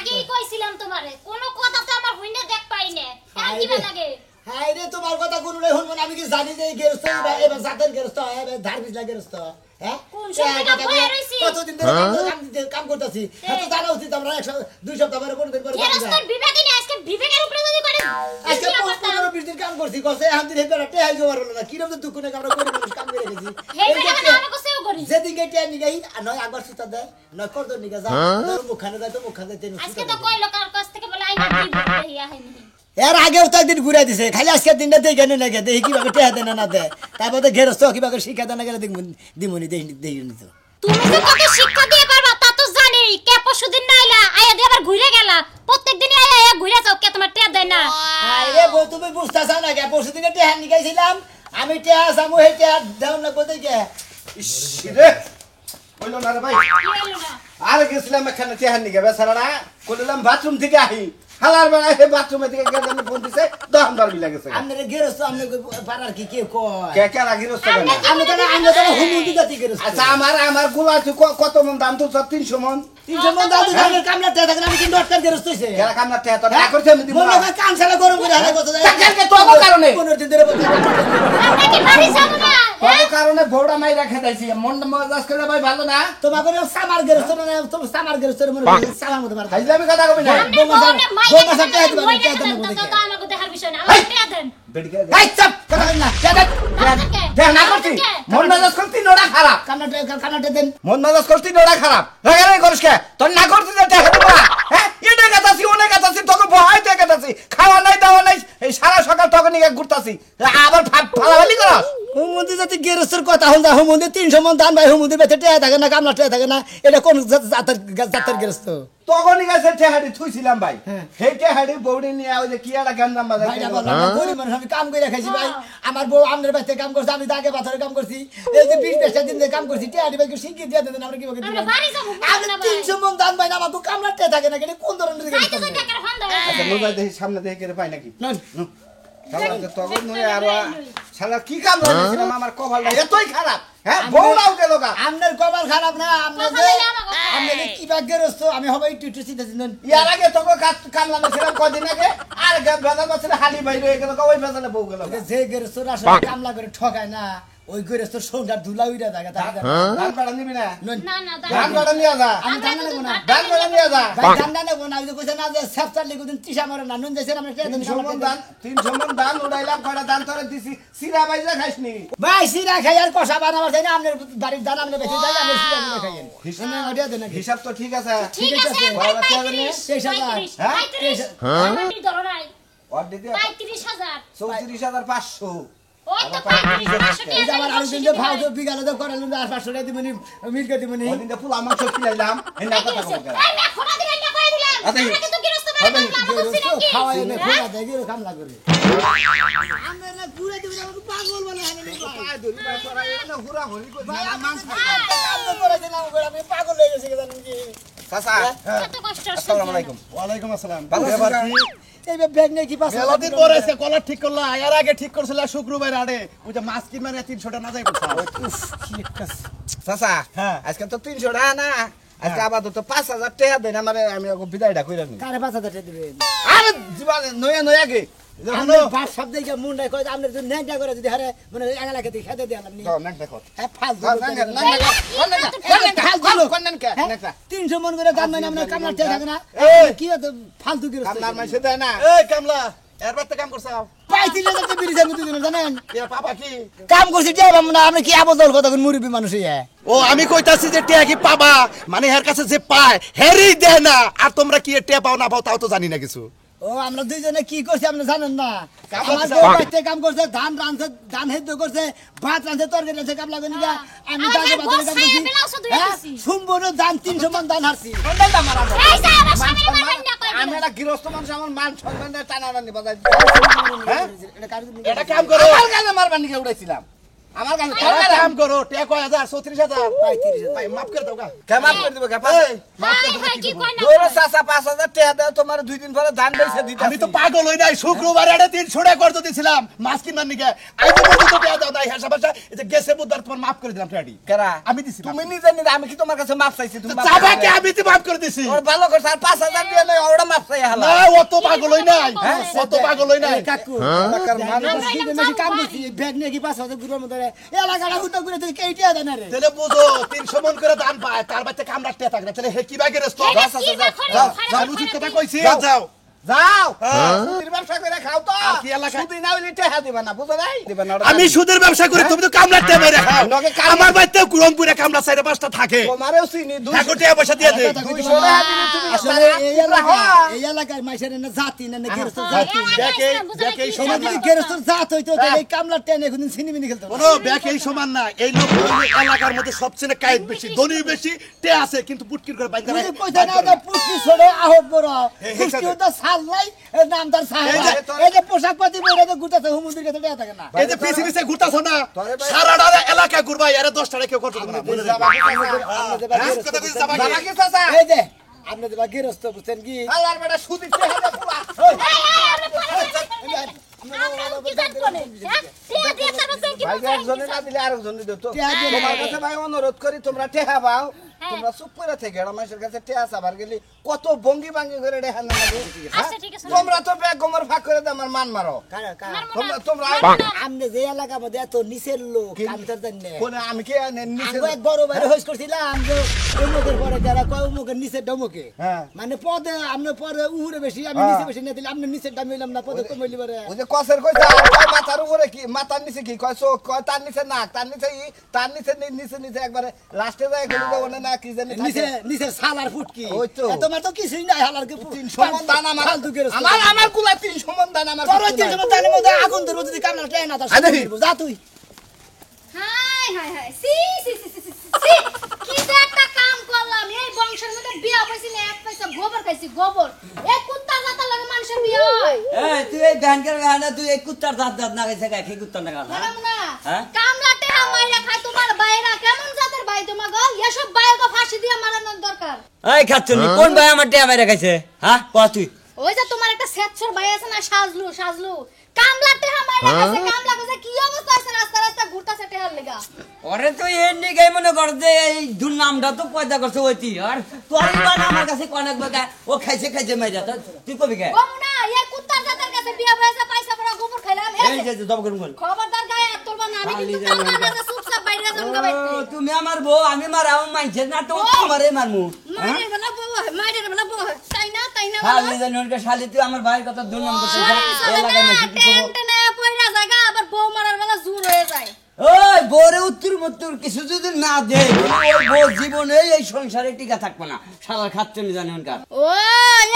আগেই কইছিলাম তোমারে কোন কথা তো আমার হইনা দেখ পাই না আর কি লাগে হাই রে তোমার কথা কোনলাই শুনবো না আমি কি জানি যে গেরস্ত এবার জাতের গেরস্ত এবার ধার্মিক গেরস্ত হ্যাঁ কোন সবটা কই রইছি কতদিন ধরে কাম করতেছি এত জানা উচিত আমরা 2 সপ্তাহ পরে কোন দিন পরে গেরস্তর বিবেকই না আজকে বিবেকের উপরে যদি করে আজকে 15-20 দিন কাম করছি কসে এখন দিন হেবে রাতে হাই জোয়ার হলো না কি রকম দুঃখ নেই আমরা গরিব মানুষ কাম করে গেছি এই বেটা আমাকে সেও করি যেদিন গেটে নিগাই নয় একবার সুতা দেয় নয় করদ নিগা যা মুখখানে যায় তো মুখখানে তেন আজকে তো কইলো কার কাছ থেকে বলে আইনা দিই ইয়া হয়নি এর আগেও তো একদিন ঘুরে দিছে খালি আজকের দিনটা দেখে না গে দেখি কিভাবে টেহা দেয় না দেয় তারপরে গেরস্ত কিভাবে শিক্ষা দেয় না গেলে দিমুনি দেখি নি তো তুমি তো কত শিক্ষা দিয়ে পারবা তা তো জানি কে পরশুদিন নাইলা আয়া দিয়ে আবার ঘুরে গেলা প্রত্যেকদিন আয়া ঘুরে যাও কে তোমার টেয়া দেয় না আরে বউ তুমি বুঝতাছ না কে পরশুদিনে টেহা নিগাইছিলাম আমি টেহা সামু হে টেহা দাও না কোথায় কে ইস রে কইলো না রে ভাই হইলো না আর গেছিলাম এখানে চেহার নিকে বেচারাটা কইলাম বাথরুম থেকে আহি হালার বেলা হে বাথরুমে থেকে গেলেন ফোন দিছে 10 বার মিলা গেছে আমনে গেরস্ত আমনে পারার কি কে কয় কে কে লাগি রস্ত কেন আমি তো হুমুদি জাতি গেরস্ত আচ্ছা আমার গুলা কত মন দাম তো 300 মন 300 মন দাও তুমি কামলা টেহা থাকে আমি কিন্তু অটকার গেরস্ত হইছে কেরা কামনা তে তো না করছে আমি দিব মনে হয় কানসালা গরম করে হালে কত যায় কালকে তো কারণে 15 দিন ধরে বলতে আমরা কি বাড়ি যাব না কোনো কারণে বড়া মাই রাখে দাইছি মন মজাজ করে ভাই ভালো না তোমাকে সামার গেরস্ত না তুমি সামার গেরস্ত মনে হয় সামার মতো মার খাইলে আমি কথা কই না বৌমা সাথে আইতে পারে কে দেন বলে তো আমাকে দেখার বিষয় না আমার টেয়া দেন বেডিকে এই চাপ কথা কই না কে দেন দেখ না করছি মন মজাজ করতি নোড়া খারাপ কানাটা দেন মন মজাজ করতি নোড়া খারাপ রাগারে করিস কে তোর না করতি যে দেখা দেব হ্যাঁ এটা কথাছি অনেক কথাছি তোকে ভয় থেকে কথাছি খাওয়া নাই দাওয়া নাই এই সারা সকাল তোকে নিয়ে ঘুরতাছি আবার ফালাফালি করস হুমুদি জাতি গেরস্তের কথা হল যা হুমুদি 300 মন দান ভাই হুমুদি বেতে টেয়া থাকে না কামলা টেয়া থাকে না এটা কোন জাতের গেরস্ত তখনই গেছে টেহাড়ি থুইছিলাম ভাই সেই টেহাড়ি বউড়ি নিয়ে ওই যে কি একটা গান্দাম বাজাই ভাইটা বললাম গরিব মানুষ আমি কাম করে খাইছি ভাই আমার বউ আমনের বাড়িতে কাম করছে আমি দাগে পাথরে কাম করছি এই যে 20-25 দিন ধরে কাম করছি টেহাড়ি ভাইকে শিখিয়ে দিয়ে দেন আমরা কি বকে আমরা বাড়ি যাব আমি 300 মন দান ভাই না আমার তো কামলা টেয়া থাকে না এটা কোন ধরনের গেরস্ত আইতে টাকার ফান্দ আচ্ছা মোবাইল দেখি সামনে দেখে কেড়ে পাই নাকি না তখন নয় আর শালা কি কাম করেছিলাম আমার কপালটা এতই খারাপ হ্যাঁ বউরাও গেল গা আমনের কপাল খারাপ না আপনাদের কি ভাগ্যেরস্ত আমি হবে একটু চিন্তা চিন্তা ইয়ার আগে তোকে কামলানো ছিলাম কদিন আগে আর ভেজাল বছরে হালি বাইরে হয়ে গেল ওই ভেজালে বউ গেল যে গেরস্ত আসলে কামলা করে ঠকায় না ওই গেরস্ত সংসার ধুলা উইরা থাকে ধান কাটা নিবি না না না ধান কাটা নিয়ে যা আমি জানা নেব না ধান কাটা নিয়ে যা ভাই জানা নেব না ওই যে কইছে না যে সেফটার লিখে দিন তিসা মারে না নুন যাইছেন আমরা কেন 300 মন ধান উড়াইলাম কয়টা ধান তোরে দিছি সিরা বাইজা খাইসনি ভাই সিরা খাই আর কষা বানাবার চাই না আপনার বাড়ির ধান আপনি বেঁচে যাই আমি সিরা নিয়ে খাইয়েন হিসাব ওটা দেন নাকি হিসাব তো ঠিক আছে ঠিক আছে বাবা কে জানি 35000 হ্যাঁ? 35 ধরো নাই ওর দিদি 35000 34500 ওই তো 3500 এই যে টাকা আমার আরো দিন ভাও তো বিগালে তো করালুন আর 500 টাকা দিবনি মিলকে দিবনি ওদিন তো ফুল আমার চোখ খিলাইলাম এই না কথা কই গেল এই মে খোলা দিলেন না কই দিলেন আচ্ছা, আমরা কিন্তু গৃহস্থ বাড়ি গেরস্ত করলাম খাওয়াই না খোলা দেয় গিয়ে কামলা করে আমরা না ঘুরে দিবি আমাকে পাগল বলে হানে পায় ধরি ভাই তোরা এনে হুরা হরি কই ভাই না মান কাম তো করে দিলাম আমি পাগল হয়ে গেছি জানেন কি চাচা কত কষ্ট আসসালামু আলাইকুম ওয়ালাইকুম আসসালাম ভালো এবার আছেন এই ব্যাগ নিয়ে কি পাস মেলাদিন পরে এসে কলার ঠিক করলা এর আগে ঠিক করছিল শুক্রবার আড়ে ওই যে মাছ কিনবে না 300 টাকা না যাই করছা চাচা হ্যাঁ। আজকে তো 300 টাকা না আজকে আপাতত 5000 টাকা দেন আমারে আমি বিদায়টা কইরা নি কারে 5000 টাকা দিবেন আরে জীবন নয়া নয়া গে আমরা বাস সব দিকে মুন্ডাই কই আমরা যদি নেটা করে যদি হারে মানে এগালা খেতে খেতে দিলাম নি তো নেক দেখো হ্যাঁ ফাল নেকটা 300 মন করে দাম মানে আমরা কামলা তে থাকে না কি হতো ফালতু কি আপনার মাইছে দেয় না এই কামলা এর বাতে কাম করছাও পাইছিল তো বিড়ি জানি দুজন জানেন এর পাপা কি কাম করছি টিয়া পাবো না আমরা কি আবদল কথা কোন মুরব্বি মানুষ ইয়া ও আমি কইতাছি যে টিয়া কি পাবা মানে এর কাছে যে পায় হেরি দেয় না আর তোমরা কি টিয়া পাও না পাও তাও তো জানি না কিছু ও আমরা দুইজনে কি করছি আপনি জানেন না কাম আমার করছে, বউ বাইতে কাম করছে ধান রাঁধছে ধান হেদ্দ করছে ভাত রাঁধছে তরকারি রাঁধছে কামলা করে নিগা আমি আমার দাগে বাজারে কাম বসে করছি ব্লাউজ ধুয়ে হ্যাঁ দিছি। শুনবো না ধান 300 মন ধান হারছি এই যে আমার স্বামী আমার না কই আমি একটা গৃহস্থ মানুষ আমার মান সম্মান টানা টানি বাজাই এটা কার এটা কাম করো আমার কাছে মারবার নিকে উড়াইছিলাম আমার কাছে একটা কাম করো টিয়া কয় 1000 ভাই 30,000 ভাই মাফ করে দাও গা কেমন করে দিব কেমন হাই হাই কি কয় না দৌড় চাচা 5,000 টাকা দাও তোমার 2 দিন পরে ধান বেচে দিতে আমি তো পাগল হই নাই শুক্রবার এটা 300 টাকা করতে দিছিলাম মাছ কিনবার নিকে আই তো বলতে তো টিয়া দাও নাই হিসাব আছে এই যে গেছে বুধবার তোমার মাফ করে দিলাম টিয়াটি কেরা আমি দিছি তুমি নিজে নিজে আমি কি তোমার কাছে মাপ চাইছি তুমি মাপ চাবা চাইছো? কি আমি তো মাফ করে দিছি ওর ভালো করে আর 5,000 দিয়ে নয় ওটা মাপ চাই হালা না অত পাগল হই নাই অত পাগল হই নাই কাকু এলাকার মানুষ বেশি কাম করছি ব্যাগ নিয়ে কি 5,000 গুড়ার মধ্যে এলাকাটা হুতো করে তুই কেইটা দেন রে তাহলে বুঝো 300 মন করে দান পায় তার বাচ্চা কামড়া টিয়া থাকে না তাহলে হে কি বাগের রেস্ট এটা কি বা করে যাও, খারাপ আমি উচিত কথা কইছি যাও। যাও যাও সুদের ব্যবসা করে খাও তো আর কি এলাকায়- সুদি না হইলে টাকা দিবা না বুঝো নাই দিবা না ওটা আমি জানি। সুদের ব্যবসা করি তুমি তো কামলা টিয়া মেরে খাও নগে কামলা- আমার বাড়িতে কুরমপুরে কামলা 4-5টা থাকে তোমারও চিনি ঠাকুর টিয়া পয়সা দিয়ে দে 200 টাকা দিলে তুমি আসলে এই এলাকা হ্যাঁ। এই এলাকার মাইসের না জাতি না গেরস্ত জাতি দেখ এই সমাজ যদি গেরস্ত জাত হইতো তাহলে এই কামলা টেনে কোনদিন সিনেমিনি খেলতো না। কোনো ব্যাক এই সমান না এই লোক ওই এলাকার মধ্যে সবচেয়ে কায়েত বেশি ধনী বেশি তে আছে কিন্তু পুটকির করে বাইন্দা তুই যে কইতা না যে পুষ্টি ছোড়ে আহত বড় এই পুষ্টি হিসাবে- তো সাল নাই এর নাম তার সাহেব এই যে- এই যে পোশাক পাতি পরে তো গুটাতে হুমুন্দির কাছে দেয়া থাকে না এই যে পিছে পিছে ঘুরতাছ না তোরে ভাই- সারাটা এলাকা ঘুরবা এরা 10 টাকা কেউ করতে পারে না বলে যাবা কি চাচা? হ্যাঁ, কথা কইছিস যাবা কি? যাবা কি চাচা? এই যে আপনি যে গেরস্ত বুঝছেন কি আল্লাহর বেটা সুদি টাকা দে পুরা। ভাই একজনে না দিলে আরেকজনে দিত টেহা দিয়ে তোমার দেবে। কাছে ভাই অনুরোধ করি তোমরা টেহা পাও তোমরা চুপ করে থেকে এটা মানুষের কাছে টেহা চাবার গেলি কত ভঙ্গি ভাঙ্গি করে টেহা না লাগে আচ্ছা, ঠিক আছে। তোমরা তো বেগমের ফাঁক করে দিয়ে আমার মান মারো কারা কারা তোমরা আমনে যে এলাকা মধ্যে এত নিচের লোক আমি তার জানি না কোনে আমি কি নিচে আগে এক বড় বাইরে হইস করছিলাম যে অমুকের পরে যারা কয় অমুকের নিচের ডমুকে হ্যাঁ। মানে পদে আমনে পরে উহুরে বেশি আমি নিচে বেশি না দিলে আমনে নিচের দাম হইলাম না পদে কম হইলি পারে ওই যে কসের কইছে আর কয় মাথার উপরে কি মাথার নিচে কি কয় চোখ কয় তার নিচে নাক তার নিচে তার নিচে নিচে নিচে একবারে লাস্টে যায় গেলে ওনে না কি জানি নিচে নিচে সালার ফুটকি ওই তো। তোমার তো কিছুই নাই হালার কি 300 মন দান আমার ফালতু গেরস্ত। আমার আমার কুলা 300 মন দান আমার তোর ওই কিছু নাই। 300 দানের মধ্যে আগুন ধরবো যদি কামলা ট্রেন না তার আয় দেখি। যা তুই হাই হাই হাই সি সি সি সি সি কি যে একটা কাম করলাম এই বংশের মধ্যে বিয়া হইছে না এক পয়সা গোবর খাইছি গোবর এই কুত্তা জাতা লাগে মানুষের বিয়া হয় এই তুই এই ব্যাংকের গানা তুই এই কুত্তার দাঁত দাঁত না গেছে গায়ে কুত্তার না গানা বললাম না হ্যাঁ? কামলাতে মাইরা খায় তোমার বাইরা কেমন জাতের ভাই তোমার গো এসব বাইরকে ফাঁসি দিয়ে মারানোর দরকার এই খাচ্ছনি কোন ভাই আমার টিয়া মেরে খাইছে হ্যাঁ ক তুই ওই যে তোমার একটা স্যাচ্ছর ভাই আছে না সাজলু সাজলু কামলাতে মাইরা খাইছে কামলা কাছে কি অবস্থা আছে রাস্তা রাস্তা ঘুরতাছে টেহার লাগা ওরে তো এমনি গাই মনে কর যে এই দুর্নামটা তো পয়দা করছে ওইটি আর তোর বান আমার কাছে অনেক বাগা ও খাইছে খাইছে মাইরা তো তুই কবি কে কম না এই কুত্তার জাতের কাছে বিয়া হয়েছে পয়সা পড়া গোবর খাইলাম এই যে দব করুন বল খবরদার গায়ে হাত তুলবা না আমি কিন্তু খালি কামলা জানো। না চুপচাপ বাইরে যাম গাবাইতে তুমি আমার বউ আমি মারাও মাইছে না তো আমারে মারমু মাইরে বলা বউ মাইরে বলা বউ তাই না শালি জানি ওর শালি তুই আমার ভাইয়ের কথা দুর্নাম করছিস এলাকায় মেসি কি টেন খবর টেনে পয়রা জায়গা আবার বউ মারার বেলা জোর হয়ে যায় ওই বউরে উত্তর মত্তর কিছু যদি না দে ওই বউ জীবনে এই সংসারে টিকা থাকবো না শালার খাচ্ছনি জানি ওনকার ও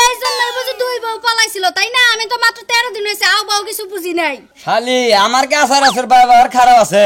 এই জন্যই বুঝি দুই বউ পালাইছিল তাই না আমি তো মাত্র 13 দিন হইছে আও বউ কিছু বুঝি নাই শালি আমার কে আসার আসার ব্যবহার খারাপ আছে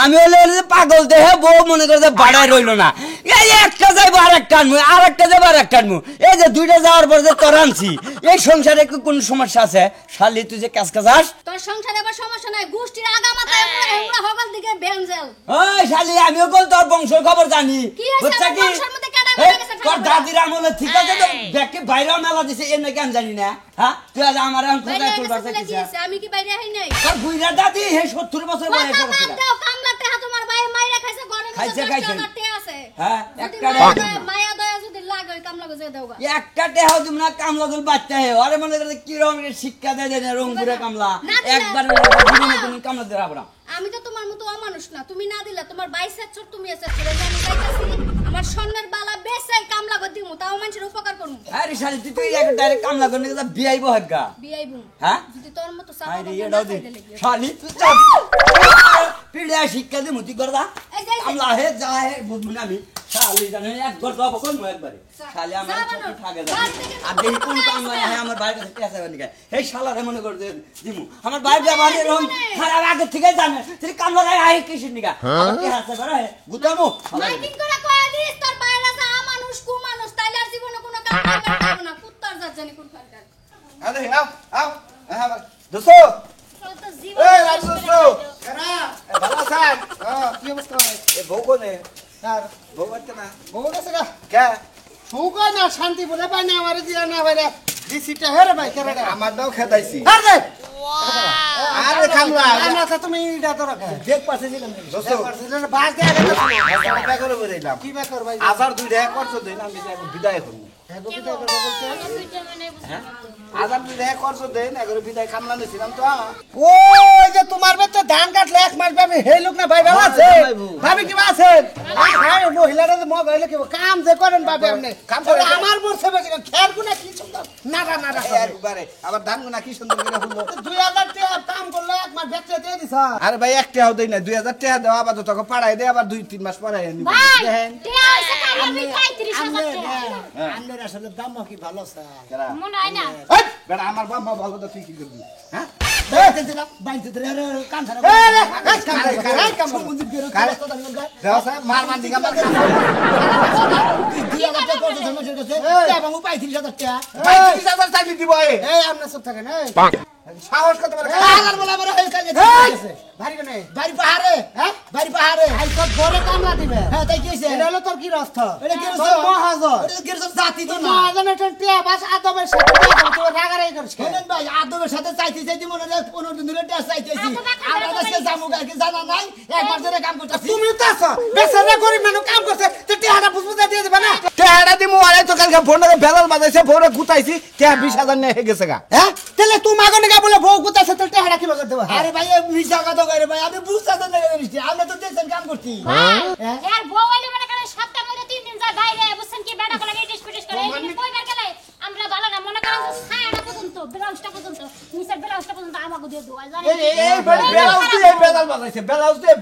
আমি হলে যে পাগল দেহে বউ মনে করে যে বাড়াই রইলো না এই একটা যাইবো আর একটা আনবো আর একটা যাবো আর একটা আনবো এই যে দুইটা যাওয়ার পর যে তোর আনছি এই সংসারে কি কোন সমস্যা আছে শালি তুই যে কাজ কাজ তোর সংসারে আবার সমস্যা নাই গোষ্ঠীর আগা মাথায় আমরা হগল দিকে বেঞ্জেল ওই শালি আমিও কল তোর বংশের খবর জানি কি হয়েছে বুঝছা আমার কি বংশের মধ্যে কেডা এই, বেড়ে গেছে তোর ঠাকুর? দাদির আমলে ঠিক আছে তো ব্যাকে বাইরেও মেলা দিছে এর নাকি আমি জানি না হ্যাঁ তুই আজ আমার এখন বাইরে কোথায় গেছে তোর বলে কি বাচ্চা হইছে? আমি কি বাইরে হই নাই তোর বুইরা দাদি হে 70 বছর বয়স কথা বাদ হয়েছিল দাও কামলাতে হা তোমার ভাই মাইরা খাইছে ঘরের খাইছে, মধ্যে খাইছে। দশটা আছে হ্যাঁ, যদি একটা মায়া টাকা দয়া- দিন না। মায়া দয়া যদি লাগে ওই কামলা গজে দেওগা একটা টেহাও তুমি না কামলা দল বাচ্চা হে আরে মনে করে কি রকমের শিক্ষা দেয় দেয় না রংপুরে কামলা না দিলে- একবার জীবনে তুমি কামলা দেওয়া না আমি তো তোমার মতো অমানুষ না তুমি না দিলে তোমার 22 সেচ্ছর তুমি এসে ছেড়ে আমি চাইতাছি আমার স্বর্ণের বালা বেচাই কামলা গদি মু তাও মানুষের উপকার করমু আরে শালি তুই তুই একটা ডাইরেক্ট কামলা করনে কথা বিয়াইবো হগা বিয়াইবু হ্যাঁ যদি তোর মতো সাপা আরে বাবা এটাও না দে খাইলে লাগবে। শালি তুই চাপ পিড়া শিক্ষা দে মুতি করদা এই যে, এই যে। কামলা হে যা হে বুঝবো না আমি শালি জানে এক ঘর দাও কোন মই একবারে শালি আমার যা ছোট বানো। থাকে বাস যায় থেকে আর দেখি কোন কামলা হে আমার বাইরে কাছে পেছে বানিকা এই শালারে মনে কর দে দিমু আমার বাইরে ব্যবহার এরকম খারাপ আগে থেকে জানে তুই কামলা গায় আই কিসের নিকা আমার কি হাসে করে গুতামু মাইকিং করে কয়া দিস তোর বাইরে যা মানুষ কু মানুষ তাইলে আর জীবনে কোনো কাম করবে না কুত্তার জাত জানি কোন ফালটা আরে আও আও হ্যাঁ দোস্ত তো এই রাজদোস্ত ভালো আছেন কি অবস্থা এ বউ কোনে আর বউ আছে না বউ আছে গা কে সুগা না শান্তি বলে পাই না আমারে দিয়া না ভাইরা দিছিটা হেরে ভাই কেরাটা আমারটাও খেদাইছি আরে আরে খামলা আমরা তো তুমি এটা তো রাখা দেখ পাচ্ছিলাম দোস্ত বাস দেয়া গেল টাকা করে বেরাইলাম কি ব্যাপার ভাই আবার 2 টাকা খরচ দেন আমি এখন বিদায় করব আবার 2 টাকা খরচ দেন এখন বিদায় কামলা নিছিলাম তো ওই যে তোমার বেতে ধান কাটলে এক মাস ভাবে হেই লোক না ভাই ভালো আছে ভাবি কি আছেন হ্যাঁ মহিলারা যে মগ হইলে কি কাম যে করেন ভাবি আপনি কাম করে আমার বলছে বেশি খেয়ার গুনা কি সুন্দর নাড়া নাড়া একবারে আবার ধান গুনা কি সুন্দর করে হলো 2000 টাকা কাম করলে এক মাস বেচে দিয়ে দিছ আরে ভাই 1 টাকাও দেই না 2000 টাকা দেওয়া আবার তোকে পাড়াই দে আবার 2-3 মাস পরে নিব ভাই দেখেন টিয়া হইছে কাল আমি 35000 টাকা আমনের আসলে দাম কি ভালো স্যার মনে হয় না বেটা আমার বাবা বলবো তো তুই কি করবি হ্যাঁ দেখতেছিলাম বাইতে ধরে কান ছাড়া দেওয়া স্যার মার মান দিগা মার দিয়া বাচ্চা করতে ধর্মের কাছে এবং উপায় 30000 টাকা ভাই 30000 টাকা দিব এই আপনি চুপ থাকেন এই সাহস কত বড় আগার বলা বড় হয়ে গেছে ভারী কেন বাড়ি পাহাড়ে হ্যাঁ বাড়ি পাহাড়ে আই তো বড় কামলা দিবে হ্যাঁ তাই কি হইছে এটা হলো তোর কি রাস্ত এটা কি তোর মহাজন এটা কি জাতি তো না মহাজন এটা টিয়া বাস আদবের সাথে তোর রাগারাই করছ শোনেন ভাই আদবের সাথে চাইতে মনে হয় 15 দিন ধরে টেস্ট চাইতেছি আমরা কাছে জামু গাকে জানা নাই একবার ধরে কাম করতেছি তুমি তো আছো বেচারা গরিব মানুষ কাম করছে তো টিয়াটা বুঝবুঝা দিয়ে দিবে না টেহাড়া দিমু আরে তো কালকে ফোন করে বেলাল বাজাইছে ফোনে গুতাইছি টেহা 20000 নিয়ে হয়ে গেছে গা হ্যাঁ তাহলে তুমি আগুনে গা বলে বউ গুতাছে তো টিয়াটা কি বাগার দেবা আরে ভাই মিশা কথা কইরে ভাই আমি বুঝতাম না জিনিসটা আমরা তো দেখছেন কাম করছি এর বউ হইলে মনে করে সপ্তাহ মধ্যে 3 দিন যায় বাইরে বুঝছেন কি বেটা কলা ইটিস পিটিস করে এই কইবার গেলে আমরা ভালো না মনে করেন ছায়াটা পর্যন্ত ব্লাউজটা পর্যন্ত নিচের ব্লাউজটা পর্যন্ত আমাকে দিয়ে দাও জানেন এই বেলাউজ দিয়ে বেলাল বাজাইছে বেলাউজ দিয়ে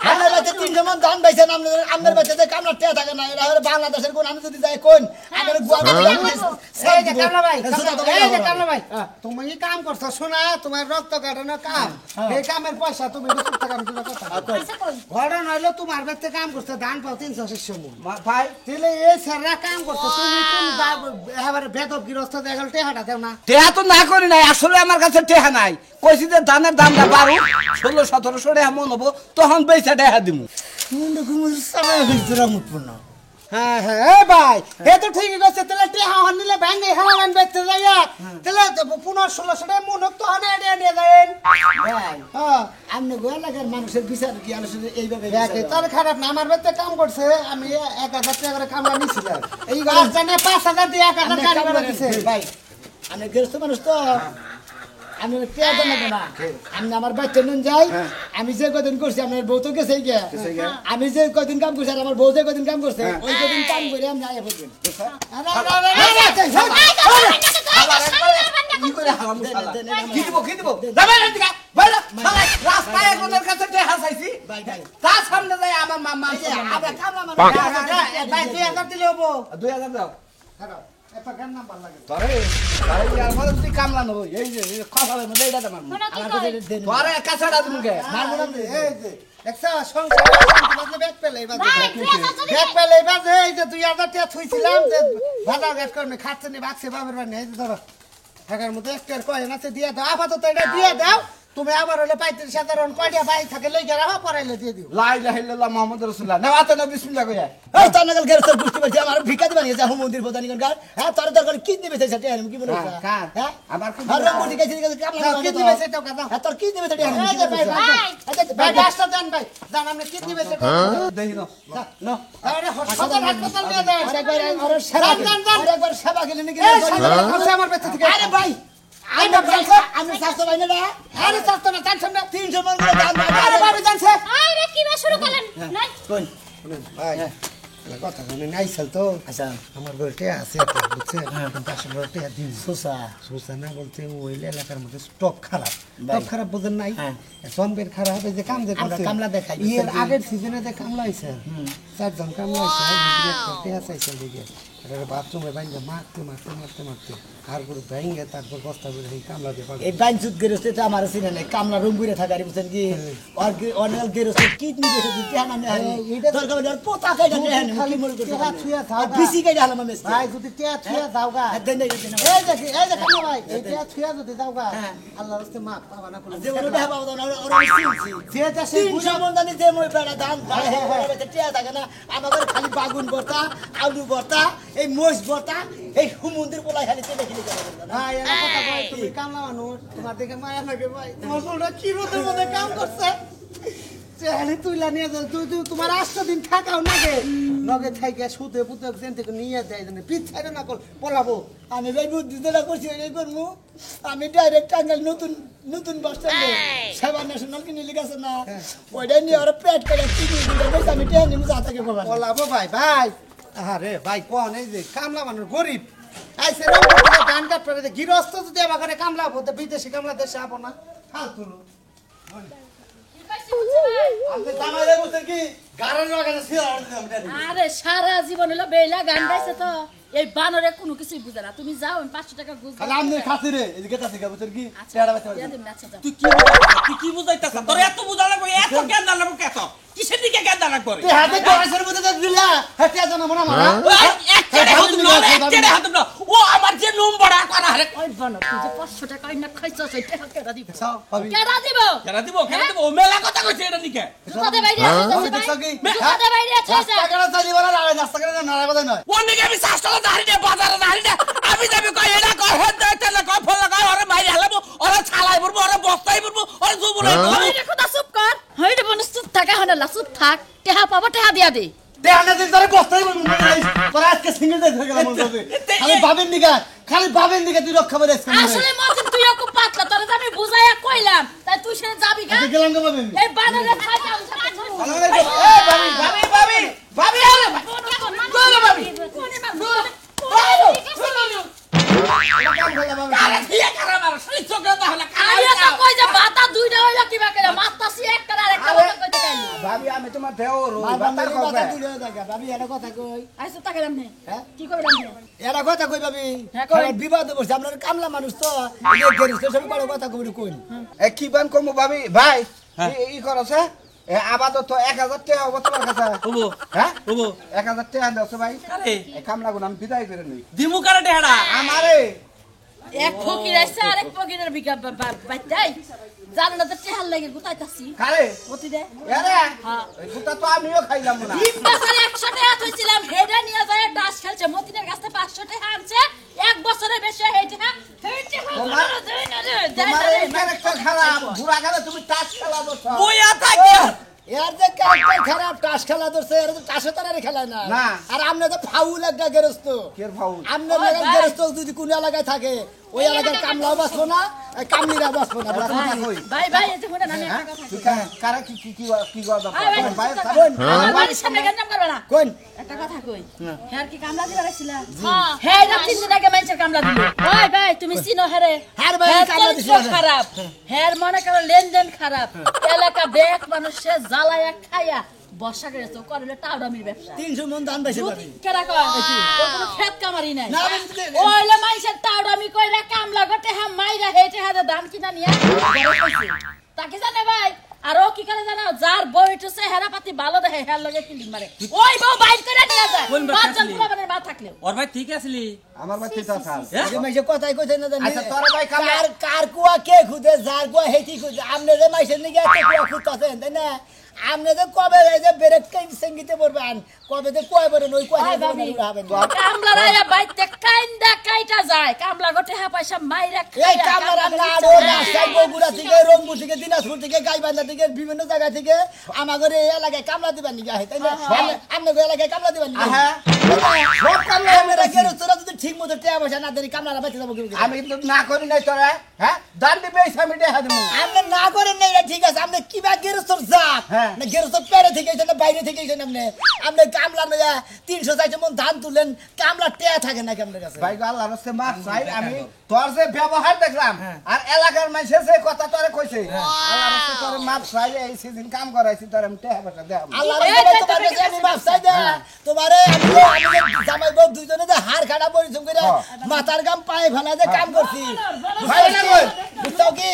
আমার বাচ্চা 300 মান ধান পাইছেন আপনার বাচ্চাতে কামলা টেয়া থাকে না এরা হলো বাংলাদেশের কোন আমি যদি যাই কোন আমার গুয়া এই যে কামলা ভাই এই যে কামলা ভাই তুমি কি কাম করছো শোনা তোমার রক্ত কাটানো কাম এই কামের পয়সা তুমি চুপ থাকা আমি তোমার কথা পয়সা কই ঘটনা হইলো তোমার বেতে কাম করছে ধান পাও 300 মূল ভাই তাহলে এই স্যাররা কাম করছে তুমি কোন এবারে বেদব গৃহস্থ দেখাল টেহাটা দেও না টেহা তো না করি নাই আসলে আমার কাছে টেহা নাই কইছি যে ধানের দামটা বাড়ু 16-1700 টাকা মন হবো তখন পয়সা টেহা দিমু মুন্ড ঘুমুর সময় হইছে রামুতপূর্ণ হ্যাঁ হ্যাঁ এ ভাই এ তো ঠিকই কইছে তাহলে টেহা হন নিলে ব্যাংকে হাওয়ান বেচতে যাইয়া তাহলে 1500-1600 টাকা মন তো হনে এনে নিয়ে যাবেন ভাই হ্যাঁ আমনে গোয়া লাগার মানুষের বিচার কি আলোচনা এইভাবে দেখে তার খারাপ না আমার বেতে কাম করছে আমি 1000 টাকা করে কামলা নিছিলাম এই গাছ জানে 5000 দিয়ে 1000 টাকা করে দিছে ভাই আমি গেরস্ত মানুষ তো আমি টেয়া দেন না আমি আমার বাচ্চা নুন যাই আমি যে কদিন করছি আমার বউ তো গেছে গিয়া আমি যে কদিন কাম করছি আর আমার বউ যে কদিন কাম করছে ওই কদিন কাম করে আমি আয়া বলবেন কি করে হারাম শালা কি দিব যাবে না দিগা ভাই রাস্তায় একজনের কাছে টেহা চাইছি ভাই ভাই তার সামনে যাই আমার মামা আমরা কামলা মানুষ ভাই 2000 দিলে হবো 2000 দাও খারাপ এটা কেন নাম্বার লাগে তরে আর বল তুই কামলা নব এই যে খসালের মধ্যে এটা দাম মনে কি আমার কই কাছে দেন তরে কাছাড়া দিমুকে মারবো না এই যে একসা সংসার বাজলে ব্যাগ পেলে এবার ভাই তুই আসছ ব্যাগ পেলে এবার এই যে 2000 টাকা থুইছিলাম যে ভাড়া গ্যাস করে খাচ্ছে নি বাক্সে বাবার বানি এই যে ধরো টাকার মধ্যে একটা কয় না সে দিয়ে দাও আপাতত এটা দিয়ে দাও তুমি আমার হলে 35,000 কয়টা বাই থাকে লই গেরা পরাইলে দিয়ে দিও লা ইলাহা ইল্লাল্লাহ মুহাম্মাদুর রাসূলুল্লাহ নাওয়াতে না বিসমিল্লাহ কইয়া এই তানগল গেরস্ত বুঝতে পারছি আমার ভিক্ষা দিবানি যা হুমুদির প্রধান গার হ্যাঁ তোর দরকার কি দিবে সেই সাথে আমি কি বলবো কার? হ্যাঁ আমার কি আর রঙ্গটি কাছে কামলা কি দিবে সেটাও কথা হ্যাঁ তোর কি দিবে সেটা আমি এই যে ভাই ভাই ভাই গাছটা দেন ভাই জান আপনি কি দিবে সেটা দেই নো আরে হাসপাতাল হাসপাতাল নিয়ে যান আরেকবার আর সেবা আরেকবার সেবা গেলে নাকি এই সাধারণ আছে আমার বেঁচে থেকে আরে ভাই আমি স্বাস্থ্য ভাই না আরে স্বাস্থ্য না জানছেন না 300 মান করে দাম আরে বাবু জানছে আরে কি বা শুরু করলেন নাই কোন ভাই কথা শুনে নাইছাল তো আচ্ছা আমার ঘরতে আছে একটা বুঝছে কিন্তু আসলে ঘরতে দিন সুসা সুসা না বলতে ওই এলাকার মধ্যে স্টক খারাপ বুঝেন নাই জম্বের খারাপ এই যে কাম যে আমরা করছে কামলা দেখাই এর আগের সিজনে যে কামলা হইছে 4 জন কামলা হইছে চাইছে দিকে আরে বাথরুমে বাইন্দা মারতে মারতে মারতে মারতে আর করে ভেঙে তারপর বস্তা করে এই কামলা দিয়ে পাগল এই বাইনচুত গেরস্তে তো আমার চিনে নাই কামলা রুম বুইরা থাকারি বুঝছেন কি আর অনেক গেরস্তে কিডনি দেখে দিতে না না এইটা দরকার হলে আর পোতা কাইটা নেই না কি মনে করতে টেহা ছুঁয়া থাও আর গা। বিসি কাইটা হলাম আমি ভাই যদি টিয়া ছুঁয়া যাও গা দেন দেন এই দেখি না ভাই এই টিয়া ছুঁয়া যদি যাও গা আল্লাহর রাস্তে মাপ পাবা না কোনো যে ওটা বাবা দাও ওরা সিনছি যে দেশে তিনশো মন জানি যে মই বেড়া ধান টিয়া থাকে না আমাদের খালি বাগুন ভর্তা আলু ভর্তা এই মোষ ভর্তা এই হুমন্দির পোলাই খালি তেলে খেলে যাবে ভাই এর কথা কই তুমি কামলা মানুষ তোমার দেখে মায়া লাগে ভাই তোমার বউটা কি রোদের মধ্যে কাম করছে চেহালি তুইলা নিয়ে যাও তুই তোমার 8 দিন থাকাও নাগে নগে থাইকে সুতে পুতে যেন থেকে নিয়ে যায় জানে পিছাড়ে না কল পলাবো আমি ভাই বুদ্ধি যেটা করছি ওইটাই করবো আমি ডাইরেক্ট টাঙ্গাইল নতুন নতুন বাস স্ট্যান্ডে সেবা ন্যাশনাল কিনে লিখেছে না ওইটাই নিয়ে ওরা পেট করে কিনে দিলে আমি টেনে নিয়ে যা থেকে পাবো পলাবো ভাই ভাই আরে ভাই কোন এই যে কামলা মানুষ গরিব আইছে না ওটা ধান কাট পড়ে যে গৃহস্থ যদি আবার করে কামলা হতে বিদেশি কামলা দেশে আবো না ফালতু লোক আমি জামাইরে বলতে কি গাড়ির লাগাতে ছিল আরে সারা জীবন হলো বেলা গান গাইছে তো এই বানরে কোনো কিছুই বুঝে না তুমি যাও আমি 500 টাকা গুজ খালি আমনে খাতিরে এদিকে তাতে গা বুঝছেন কি আচ্ছা টেড়া বাচ্চা দিয়া দিন আচ্ছা যাও তুই কি বুঝাইতাছ তোর এত বুঝা লাগবে এত জ্ঞান দান লাগবে কেত কিসের দিকে জ্ঞান দান লাগবে তে হাতে করেছের মধ্যে তো দিলা হাতে জানা মনে মারা একটারে হাত না ও আমার যে নম্বর করা আরে ওই বানর তুই যে 500 টাকা ইনা খাইছস সেই টাকা কেডা দিব সাও ভাবি কেডা দিব কেন দিব ও মেলা কথা কইছে এটা নিকে জুতাতে বাইরে আছে আমি দেখছ কি জুতাতে বাইরে আছে রাস্তা কেন চালি বলা না রাস্তা কেন নাড়া বাদা নয় ও নিকে আমি 7 টাকা দাঁড়ি দে বাজারে দাঁড়ি দে আমি যাবি কই এটা কই হেড দে তেলে কই ফল লাগাই ওরে মাইরে হালাবো ওরে ছালাই পড়বো ওরে বস্তাই পড়বো ওরে জুবুরে ওই রে খোদা চুপ কর হই রে বনস চুপ থাকা হনা লা চুপ থাক টেহা পাবা টেহা দিয়া দে তে আনা দিন ধরে বস্তাই বলবো তোরা আজকে সিঙ্গেল দেখ হয়ে গেল মন করবে খালি বাবেন দিকে তুই রক্ষা করে আসছিস আসলে মতিন তুই খুব পাতলা তোরে তো আমি বুঝাইয়া কইলাম তাই তুই সেটা যাবি গা গেলাম গো বাবেন এই বানরে খাইতা ভাবি ভাবি ভাবি আরে আরে ঠিক আছে আমার সেই চোখে না হলে আইয়া তো কই যে বাতা দুইটা হইলো কিবা করে মাতাছি একটা আর একটা কথা কইতে গেল ভাবি আমি তোমার দেওর মা বান্দার কথা তুলে দেখা ভাবি এটা কথা কই আইছো তাকালাম নে হ্যাঁ কি কইলাম নে এটা কথা কই ভাবি হ্যাঁ, কই। আমার বিবাদ বসে আপনার কামলা মানুষ তো এই গেরিস সব বড় কথা কই কই এ কি বান কমু ভাবি ভাই ই করছে এ আপাতত 1000 টাকা হবে তোমার কাছে ওবো হ্যাঁ ওবো 1000 টাকা দাও ভাই আরে এই কামলা গুলো আমি বিদায় করে নই দিমু কারে টেড়া আমারে এক ফকির আইছে আর এক ফকিরের বিকা বাইতাই জানো না তো টেহাল লাগে গুতাইতাছি কারে মতি দে এরে হ্যাঁ এই গুতা তো আমিও খাইলাম না তিন বছর 100 টাকা থইছিলাম হেডা নিয়ে যায় ডাস খেলছে মতিনের কাছে 500 টাকা আনছে এক বছরের বেশি হেডা তোমার এই ক্যারেক্টার খারাপ বুড়া গেলে তুমি টাচ খেলা বসো বইয়া থাকি এর যে ক্যারেক্টার খারাপ টাস খেলা ধরছে এর তো টাসে তারে খেলা না না। আর আমনে তো ফাউল একটা গেরস্ত কের ফাউল আমনে লাগা গেরস্ত যদি কোন এলাকায় থাকে ওই এলাকার কামলাও বাঁচবো না কামলিরা বাঁচবো না ভাই ভাই এই যে শুনে না আমি একটা কথা তুই কারা কি কি কি কি গদা ভাই ভাই ভাই আমার বাড়ির সামনে গেন্দাম করবে না কোন একটা কথা কই হ্যাঁ কি কামলা দিবা রাইছিলা হ্যাঁ না 3 দিন আগে মাইছের কামলা দিল ভাই ভাই তুমি চিনো হেরে হ্যার ভাই কামলা দিছিল চরিত্র খারাপ হ্যার মনে করো লেনদেন খারাপ এলাকা বেক মানুষে জ্বালায়া খায়া বর্ষা করে তো করলে টাউডামির ব্যবসা 300 মন ধান বেশি পাবি কেডা কয় ও কোনো খেত কামারি নাই না, আমি তো- ওইলে মাইছের টাউডামি কইরা কামলা গটে হ্যাঁ মাইরা হেটে হাতে দাম কিনা নিয়া তাকে জানে ভাই আর ও কি করে জানো যার বইটছে হেরাপাতি ভালো দেখে হের লগে কিলিং মারে ওই বউ বাইর করে নিয়ে যায় কোন বাচ্চা বাচ্চা ছিলি? পুরাবানের মা থাকলেও ওর ভাই ঠিক আছিলি আমার বাচ্চা তো আছে যে মাইসে কথাই কইছে না জানি আচ্ছা, তোরা ভাই কামলা- কার কুয়া কে খুদে যার কুয়া হেতি খুদে আমনে যে মাইসের নিগে এত কুয়া খুঁজতাছেন তাই না আমনে যে কবে এই যে ব্রেক কাইন সঙ্গীতে পড়বেন কবে যে কুয়া বলেন ওই কুয়া হবেন কামলা রায়া বাইতে কাইন্দা কাইটা যায় কামলা গটে হ্যাঁ পয়সা মাইরা এই কামলারা নাড়ো রাস্তায় বগুড়া থেকে রংপুর থেকে দিনাজপুর থেকে গাইবান্ধা থেকে বিভিন্ন জায়গা থেকে আমাদের এই এলাকায় কামলা দিবেন নিগে আহে তাই না আপনাদের এলাকায় কামলা দিবেন নিগে হ্যাঁ সব কামলা আমরা গেরো তোরা যদি ঠিক মতো টাকা পয়সা না দেরি কামলারা বেঁচে যাবো কি আমি কিন্তু না করি নাই তোরা হ্যাঁ দান দিবে আমি দেখা দেবো আপনি না করেন না এটা ঠিক আছে আপনি কিবা গেরস্তর জাত হ্যাঁ। না গেরস্তর পেরে থেকে এসেন না বাইরে থেকে এসেন আপনি কামলা নয়া 300 মন ধান তুলেন কামলা টেয়া থাকে না আপনার কাছে ভাই গো আল্লাহর রাস্তে মাপ চাই আমি তোর যে ব্যবহার দেখলাম আর এলাকার মানুষের যে কথা তোরে কইছে আল্লাহর রাস্তে তোর মাপ চাই এই সিজন কাম করাইছি তোর আমি টেহা পয়সা দেব আল্লাহ তোমার কাছে আমি মাফ চাই দে তোমারে আমি জামাই বউ দুইজনে যে হাড় খাড়া পরিশ্রম করে মাথার গাম পায়ে ফেলা যে কাম করছি ভাই না কই বুঝছো কি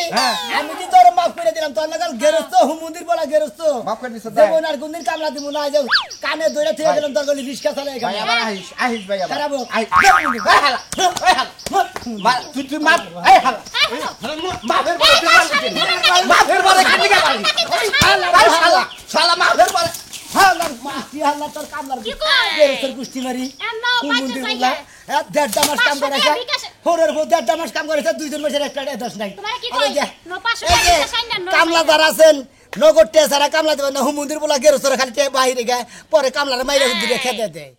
আমি কি তোর মাফ করে দিলাম তোর লাগাল গেরস্ত হুমুন্দির বলা গেরস্ত মাফ করে দিছ দেব না আর কোনদিন কামলা দিব না যে কানে ধরে থেকে গেলাম তোর গলি রিস্কা চালাই ভাই এখানে আবার আহিস ভাই আবার খারাপ আই হালা মা তুই মাপ এই হালা মাফের বড় তুই মাফের বড় কেন পারলি শালা শালা মাফের বড় হাল্লার মাটি হাল্লার তোর কামলার কি কয়? গেরস্তের কুষ্টি মারি এমনও হুমুন্দির পাইতে বলা চাই দেড়টা মাস কাম 500 টাকা করেছে বিকাশে। হোরের বউ দেড়টা মাস কাম করেছে দুইজন মাসের একটা দোষ নাই তোমারে কি আরে কই? যা। 500 এই যে টাকা সাইন দেন, কামলা যারা আছেন নগদ টেসারা কামলা দেবেন না হুমুন্দির বলা গেরস্তের খালি বাইরে গায় পরে কামলার মাইরে দিয়ে খেতে দেয়